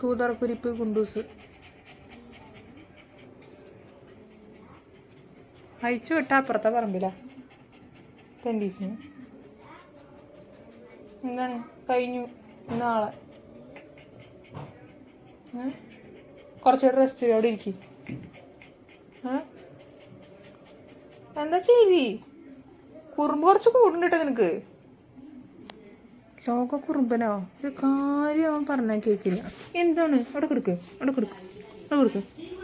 കൂതറക്കുരിപ്പ് കുണ്ടൂസ് അയച്ചു വിട്ട അപ്പുറത്തെ പറമ്പില്ല ടെൻഡീസിന്. എന്താണ് കഴിഞ്ഞു നാളെ കുറച്ച് റെസ്റ്റ് അവിടെ ഇരിക്കും. എന്താ ചെയ്തി കുറുമ്പ് കുറച്ച് കൂടുണ്ടിട്ടോ നിനക്ക്. ലോക കുറുമ്പനോ ഒരു കാര്യം അവൻ പറഞ്ഞാൽ കേൾക്കില്ല. എന്താണ് അവിടെ കൊടുക്ക് അവിടെ കൊടുക്ക് അവിടെ കൊടുക്ക്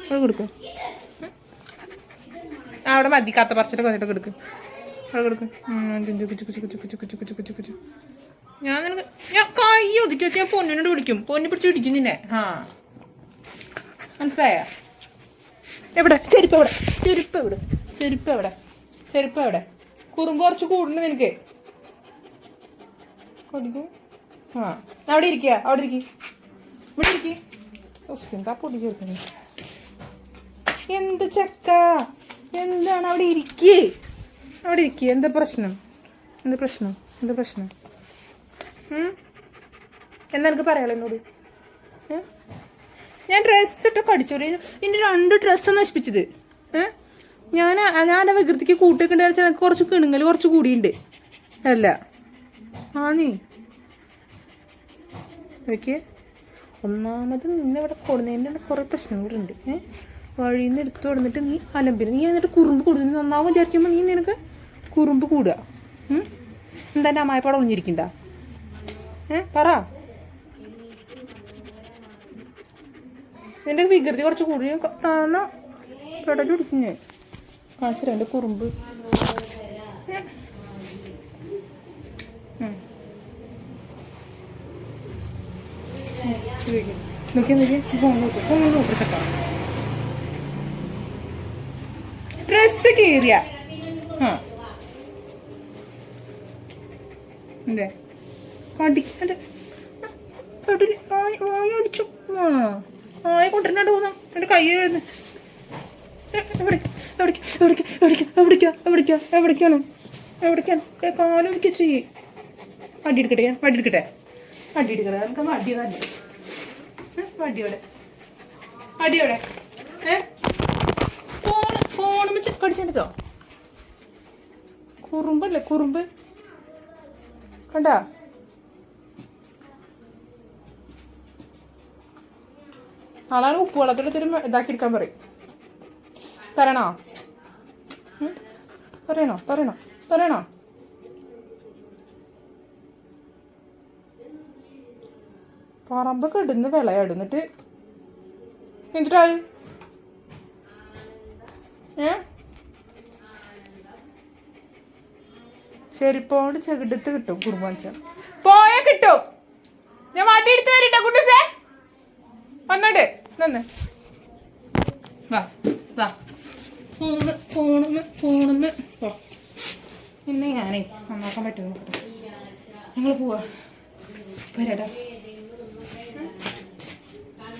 അവിടെ കൊടുക്ക്. അവിടെ മതി കത്ത പറിച്ചിട്ട് വന്നിട്ട് കൊടുക്ക് അവിടെ കൊടുക്ക്. ഞാൻ നിനക്ക് ഞാൻ കൈ ഒതുക്കി വെച്ച് ഞാൻ പൊന്നിനോട് പിടിക്കും. പൊന്നി പിടിച്ച് പിടിക്കും നിന്നെ. മനസ്സിലായ? എവിടെ ചെരുപ്പ് എവിടെ ചെരുപ്പ് എവിടെ ചെരുപ്പ് എവിടെ ചെരുപ്പ് എവിടെ? കുറുമ്പ് കുറച്ച് കൂടുന്നു നിനക്ക്. കൊടുക്കും. അവിടെ ഇരിക്കുക അവിടെ ഇരിക്കും ഇവിടെ ഇരിക്കും. എന്താ പൊടി ചേർക്കുന്നത്? എന്ത് ചക്ക എന്താണ്? അവിടെ ഇരിക്കേ അവിടെ ഇരിക്കുക. എന്താ പ്രശ്നം? എന്താ പ്രശ്നം? എന്താ പ്രശ്നം? എന്താ എനിക്ക് പറയാലോ എന്നോട്? ഞാൻ ഡ്രസ്സ് ഇട്ട് കടിച്ചോടി. എൻ്റെ 2 ഡ്രസ്സാണ് നശിപ്പിച്ചത്. ഞാൻ വികൃതിക്ക് കൂട്ടൊക്കെ ഉണ്ടായാൽ എനിക്ക് കുറച്ച് കിണുങ്ങൽ കുറച്ച് കൂടിയുണ്ട്. അല്ല നീ ഓക്കെ. ഒന്നാമത് നിന്നെ ഇവിടെ കൊടുന്നതിൻ്റെ കുറേ പ്രശ്നങ്ങളുണ്ട്. വഴിയിൽ നിന്ന് എടുത്തു കൊടുത്തിട്ട് നീ അലമ്പിന്. നീ എന്നിട്ട് കുറുമ്പ് കൊടുത്തു നന്നാവും വിചാരിക്കുമ്പോൾ നീ നിനക്ക് കുറുമ്പ് കൂടുക. എന്താ എൻ്റെ അമ്മായിപ്പാടെ ഒളിഞ്ഞിരിക്കണ്ട? പറ. നിന്റെ വികൃതി കുറച്ച് കൂടി താന്ന പെടല് പിടിക്കും ഞാൻ. കാണിച്ചു എൻ്റെ കുറുമ്പ്. ഡ്രസ്സ് കീറിയ എന്തേ കടിക്കാണ്ട് അടിച്ചു. കൊണ്ടിരുന്നാണ്ട് പോകുന്ന എൻ്റെ കൈ എഴുതുന്നു. എവിടേക്കാണ് കാലൊക്കെ ചെയ്യേ. വടി എടുക്കട്ടെ വടി എടുക്കട്ടെ വടി എടുക്കട്ടെ. നമുക്ക് വടി തന്നെ വടിയോടെ വടിയോടെ ഫോൺ വെച്ച് കടിച്ചെടുത്തോ. കുറുമ്പല്ലേ കുറുമ്പ് കണ്ടാ? ആളാണ് ഉപ്പ് വെള്ളത്തിലൊത്തിരി ഇതാക്കി എടുക്കാൻ പറയും. പറയണോ പറയണോ പറയണോ പറയണോ? പറമ്പൊക്കെ ഇടുന്ന് വിളയാടുന്നിട്ട് എന്നിട്ടായി ചെരുപ്പോണ്ട് ചെകിടത്ത് കിട്ടും. കുറുമ്പാച്ച പോയാ കിട്ടും. ഞാൻ വണ്ടി എടുത്ത് വരട്ടെ കുട്ടൂസേ. വന്നോട്ട് നന്ന് വാ വാ. ഫോണ് ഇന്ന് ഞാനേ നന്നാക്കാൻ പറ്റുമോ നോക്കട്ടെ. ഞങ്ങൾ പോവാ വരാടാ.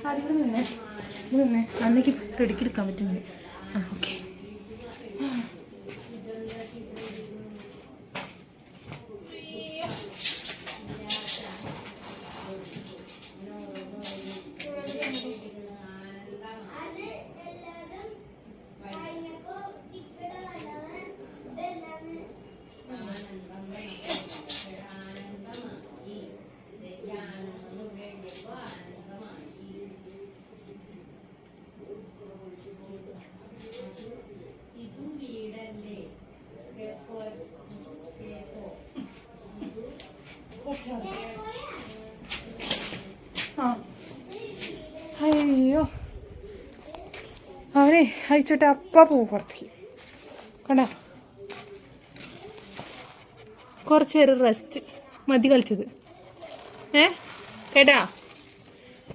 അതിവിടെ നിന്നേ അന്നേക്ക് റെഡിക്ക് എടുക്കാൻ പറ്റുന്നത്. ഓക്കെ. അയ്യോ അവനെ അയച്ചിട്ട് അപ്പ പോവും പുറത്തേക്ക്. കണ്ട കുറച്ച് നേരം റെസ്റ്റ് മതി കളിച്ചത്. കേട്ടാ?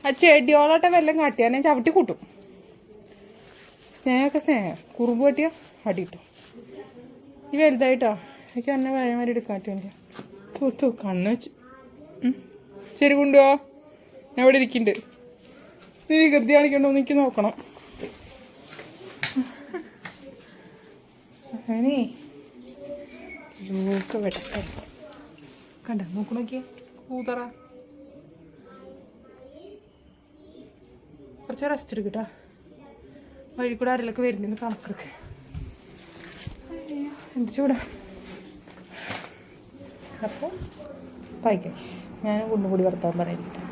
ആ ചെടിയോളോട്ടെ വെല്ലം കാട്ടിയാൽ ഞാൻ ചവിട്ടി കൂട്ടും. സ്നേഹമൊക്കെ സ്നേഹം. കുറുമ്പ് കാട്ടിയോ അടി കിട്ടും. ഈ വലുതായിട്ടോ എനിക്ക് എന്നെ വഴമാരി എടുക്കാൻ പറ്റും. തൂത്തു കണ്ണ് വെച്ചു. ശരി കൊണ്ടുപോ. ഞാൻ ഇവിടെ ഇരിക്കുന്നുണ്ട്. നീ വികൃതി കാണിക്കണ്ടോന്ന് എനിക്ക് നോക്കണം. അങ്ങനെ ലൂക്ക് വെട്ട കണ്ട നോക്കി നോക്കിയേ കൂതറ. കുറച്ച് റെസ്റ്റ് എടുക്കട്ടാ. വഴി കൂടെ ആരെങ്കിലൊക്കെ വരുന്നെന്ന് കണക്കെടുക്കുക. എന്ത് ചൂടാ. അപ്പോൾ ബൈ ഗൈസ്, ഞാൻ ഒന്നും കൂടി വർത്താൻ പറയാം.